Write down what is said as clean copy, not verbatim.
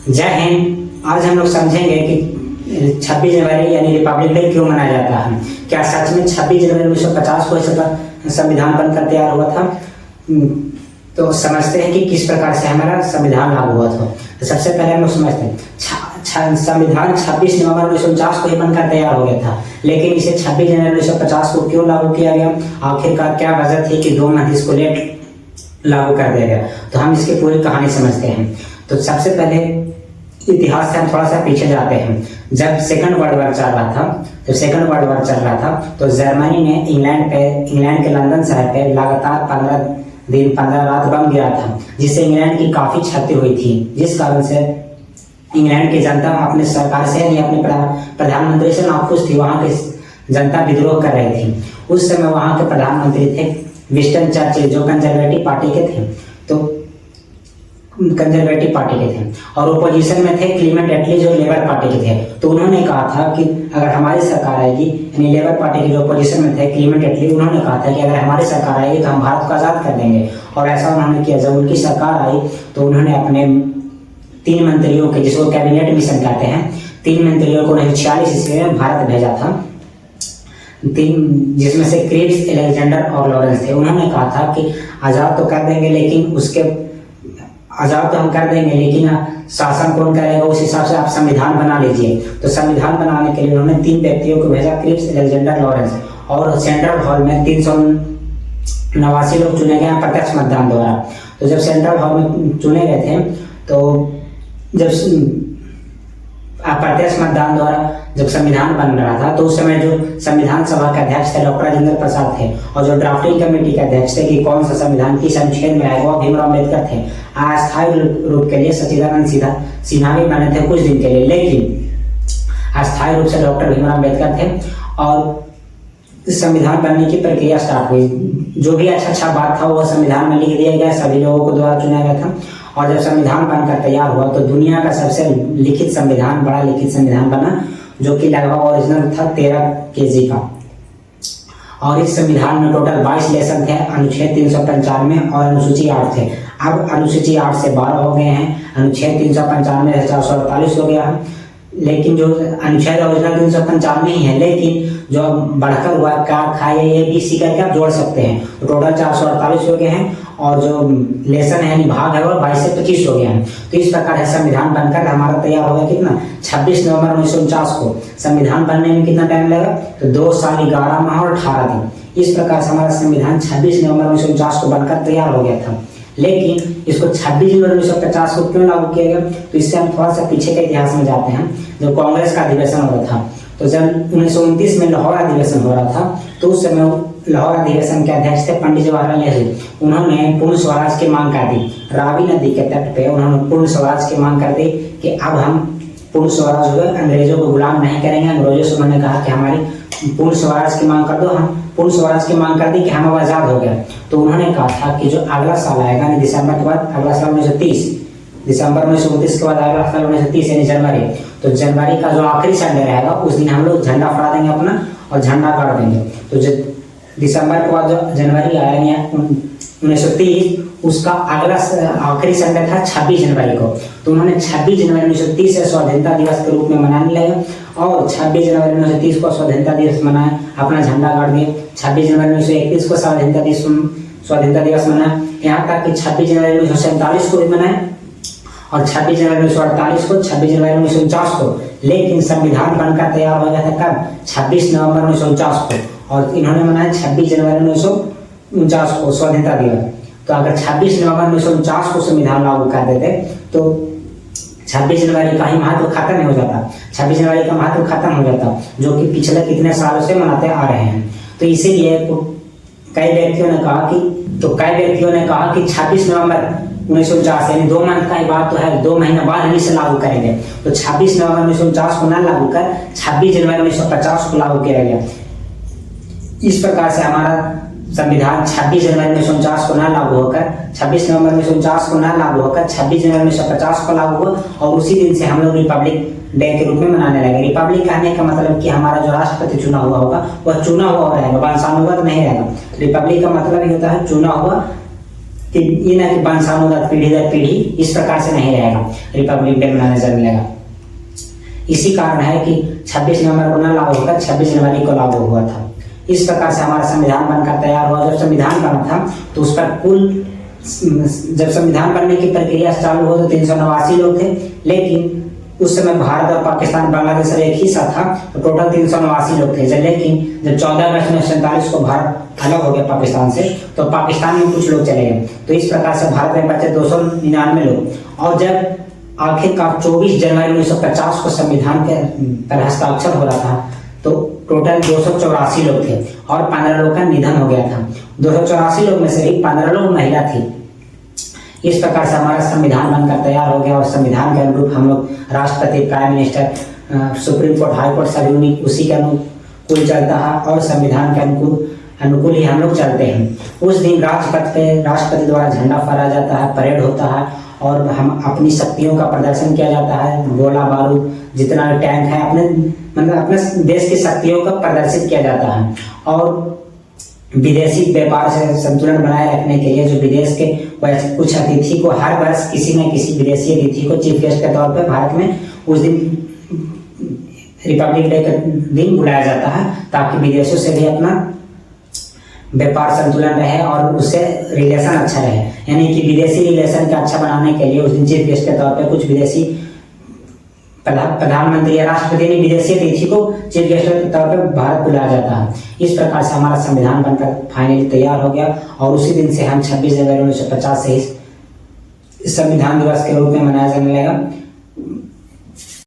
जय हिंद। आज हम लोग समझेंगे कि 26 जनवरी यानी रिपब्लिक डे क्यों मनाया जाता है। क्या सच में 26 जनवरी 1950 को संविधान बनकर तैयार हुआ था? तो समझते हैं कि किस प्रकार से हमारा संविधान लागू हुआ था। तो सबसे पहले हम लोग समझते हैं संविधान 26 नवंबर 1949 को ही बनकर तैयार हो गया था, लेकिन इसे 26 जनवरी 1950 को क्यों लागू किया गया? आखिरकार क्या वजह थी कि 2 मंथ इसको लेट लागू कर दिया गया? तो हम इसकी पूरी कहानी समझते हैं। तो सबसे पहले इतिहास से हम थोड़ा सा पीछे जाते हैं। जब सेकंड वर्ल्ड वॉर चल रहा था तो जर्मनी ने इंग्लैंड के लंदन शहर पे लगातार 15 रात बम गिरा था, जिससे इंग्लैंड की काफी क्षति हुई थी, जिस कारण से इंग्लैंड की जनता अपने सरकार से यानी अपने प्रधानमंत्री से नाखुश थी। वहां की जनता विद्रोह कर रही थी। उस समय वहां के प्रधानमंत्री थे विंस्टन चर्चिल, जो कंजर्वेटिव पार्टी के थे। और ओपोजिशन में थे क्लीमेंट एटली, जो लेबर पार्टी के थे। तो उन्होंने कहा था कि अगर हमारी सरकार आएगी, यानी लेबर पार्टी के जो ओपोजिशन में थे क्लीमेंट एटली, उन्होंने कहा था कि अगर हमारी सरकार आएगी तो हम भारत को आजाद कर देंगे। और ऐसा उन्होंने किया। जब उनकी सरकार आई तो उन्होंने अपने 3 मंत्रियों के, जिसको कैबिनेट मिशन कहते हैं, 3 मंत्रियों को 1946 ईस्वी में भारत भेजा था। 3 जिसमें से क्रिप्स, अलेक्जेंडर और लॉरेंस थे। उन्होंने कहा था कि आजाद तो कर देंगे, लेकिन शासन कौन करेगा, उस हिसाब से आप संविधान बना लीजिए। तो संविधान बनाने के लिए उन्होंने 3 व्यक्तियों को भेजा, क्रिप्स, अलेक्जेंडर, लॉरेंस। और सेंट्रल हॉल में 389 लोग चुने गए प्रत्यक्ष मतदान द्वारा। तो जब सेंट्रल हॉल में चुने गए थे, तो जब प्रत्यक्ष मतदान द्वारा जब संविधान बन रहा था, तो उस समय जो संविधान सभा के अध्यक्ष थे डॉक्टर राजेंद्र प्रसाद थे, और जो ड्राफ्टिंग कमेटी के अध्यक्ष थे कि कौन सा संविधान किस अनुच्छेद में आएगा, वो भीमराव अम्बेडकर थे। अस्थायी रूप के लिए सच्चिदानंद सिन्हा भी बने थे कुछ दिन के लिए, लेकिन अस्थायी रूप से डॉक्टर भीमराव अम्बेडकर थे। और संविधान बनने की प्रक्रिया स्टार्ट हुई। जो भी अच्छा बात था वो संविधान में लिख दिया गया, सभी लोगों को द्वारा चुना गया था। और जब संविधान बनकर तैयार हुआ तो दुनिया का सबसे बड़ा लिखित संविधान बना, जो कि लगभग ओरिजिनल था 13 kg का। और इस संविधान में टोटल 22 लेसन थे, अनुच्छेद 395 और अनुसूची 8 थे। अब अनुसूची 8 से 12 हो गए हैं, अनुच्छेद 395 से 448 हो गया है। लेकिन जो अनुच्छेद ओरिजिनल 395 ही है, लेकिन जो बढ़कर हुआ का ABC करके आप जोड़ सकते हैं। तो टोटल 448 हो गए हैं, और जो लेसन है भाग है वो 22 से 25 हो गया है। तो इस प्रकार है संविधान बनकर हमारा तैयार हो गया। कितना? 26 नवंबर 1949 को। संविधान बनने में कितना टाइम लगा? तो 2 साल 11 माह और 18 दिन। इस प्रकार से हमारा संविधान 26 नवंबर 1949 को बनकर तैयार हो गया था। लेकिन इसको 26 जनवरी 1950 को क्यों लागू किया गया? तो इससे हम थोड़ा सा पीछे के इतिहास में जाते हैं। जब कांग्रेस का अधिवेशन हो रहा था, तो जब 1929 में लाहौर अधिवेशन हो रहा था, तो उस समय लाहौर अधिवेशन के अध्यक्ष थे पंडित जवाहरलाल नेहरू। उन्होंने पूर्ण स्वराज की मांग कर दी। रावी नदी के तट पे उन्होंने पूर्ण स्वराज की मांग कर दी कि अब हम पूर्ण स्वराज हुए, अंग्रेजों को गुलाम नहीं करेंगे। अंग्रेजों से उन्होंने कहा कि हमारी पूर्ण स्वराज की मांग कर दो। हम पूर्ण स्वराज की मांग कर दी कि हम अब आजाद हो गए। तो उन्होंने कहा था कि जो अगला साल आएगा, दिसंबर के बाद अगला साल 1930, दिसंबर 1929 के बाद अगला साल 1930 यानी जनवरी, तो जनवरी का जो आखिरी संडे रहेगा उस दिन हम लोग झंडा फहरा देंगे अपना, और झंडा गाड़ देंगे। तो जो दिसंबर के बाद जो जनवरी आया 1930, उसका अगला आखिरी संडे था 26 जनवरी को। तो उन्होंने 26 जनवरी 1930 से स्वतंत्रता दिवस के रूप में मनाने लगे, और 26 जनवरी 1930 को स्वतंत्रता दिवस मनाया, अपना झंडा गाड़ दिया। 26 जनवरी 1931 को स्वतंत्रता दिवस मनाया। यहाँ तक कि 26 जनवरी 1947 को भी मनाया, और 26 जनवरी 1948 को, 26 जनवरी 1949 को। लेकिन संविधान बनकर तैयार हो गया था कब? 26 नवंबर 1949 को। और इन्होंने मनाया 26 जनवरी 1949 को स्वतंत्रता दिवस। तो अगर 26 नवंबर 1949 को संविधान लागू कर देते तो 26 जनवरी का ही महत्व खत्म हो जाता। 26 जनवरी का महत्व खत्म हो जाता, जो कि पिछले कितने सालों से मनाते आ रहे हैं। तो इसीलिए कई व्यक्तियों ने कहा कि 26 नवंबर 1949 यानी 2 मंथ का ही बात तो है, 2 महीने बाद हम इसे लागू करेंगे। तो 26 नवंबर 1949 को न लागू कर 26 जनवरी 1950 को लागू किया गया। इस प्रकार से हमारा संविधान 26 जनवरी 1949 को न लागू होकर 26 नवंबर 1949 को न लागू होकर 26 जनवरी 1950 को लागू हुआ, और उसी दिन से हम लोग रिपब्लिक डे के रूप में मनाने लगे। रिपब्लिक कहने का मतलब कि हमारा जो राष्ट्रपति चुना हुआ होगा वह चुना हुआ रहेगा, वंशानुगत नहीं रहेगा। रिपब्लिक का मतलब ही होता है चुना हुआ कि ये ना कि वंशानुगत पीढ़ी दर पीढ़ी इस प्रकार से नहीं रहेगा, रिपब्लिक डे मनाने से मिलेगा। इसी कारण है कि 26 नवंबर को न लागू होकर 26 जनवरी को लागू हुआ था। इस प्रकार से हमारा संविधान बनकर तैयार हुआ। जब संविधान बना था तो उस पर जब संविधान बनने की प्रक्रिया चालू हो तो 389 लोग थे, लेकिन उस समय भारत और पाकिस्तान बांग्लादेश एक ही साथ था, तो टोटल 389 लोग थे। लेकिन जब 14 अगस्त 1947 को भारत अलग हो गया पाकिस्तान से, तो पाकिस्तान में कुछ लोग चले गए, तो इस प्रकार से भारत में बचे 299 लोग। और जब आखिरकार 24 जनवरी 1950 को संविधान के पर हस्ताक्षर हो रहा था तो टोटल 284 लोग थे और 15 लोग का निधन हो गया था। 284 लोग में से भी 15 लोग महिला थी। इस प्रकार से हमारा संविधान बनकर तैयार हो गया और संविधान के अनुरूप हम लोग राष्ट्रपति, prime minister, supreme court, high court सभी उसी के अनुकूल चलता है और संविधान के अनुकूल ही हम लोग चलते हैं। उस दिन राजपथ पे राष्ट्रपति द्वारा झंडा फहराया जाता है, परेड होता है और हम अपनी शक्तियों का प्रदर्शन किया जाता है। गोला बारूद जितना टैंक है अपने देश की शक्तियों का प्रदर्शित किया जाता है। और विदेशी व्यापार से संतुलन बनाए रखने के लिए जो विदेश के कुछ अतिथि को हर वर्ष किसी न किसी विदेशी अतिथि को चीफ गेस्ट के तौर पर भारत में उस दिन रिपब्लिक डे के दिन बुलाया जाता है, ताकि विदेशों से भी अपना व्यापार संतुलन रहे और उससे रिलेशन अच्छा रहे। यानी कि विदेशी रिलेशन का अच्छा बनाने के लिए उस दिन चीफ गेस्ट के तौर पर कुछ विदेशी प्रधानमंत्री या राष्ट्रपति ने विदेशी अतिथि को चीफ गेस्ट के तौर पर भारत बुलाया जाता है। इस प्रकार से हमारा संविधान बनकर फाइनली तैयार हो गया और उसी दिन से हम 26 जनवरी 1950 से संविधान दिवस के रूप में मनाया जाने लगा।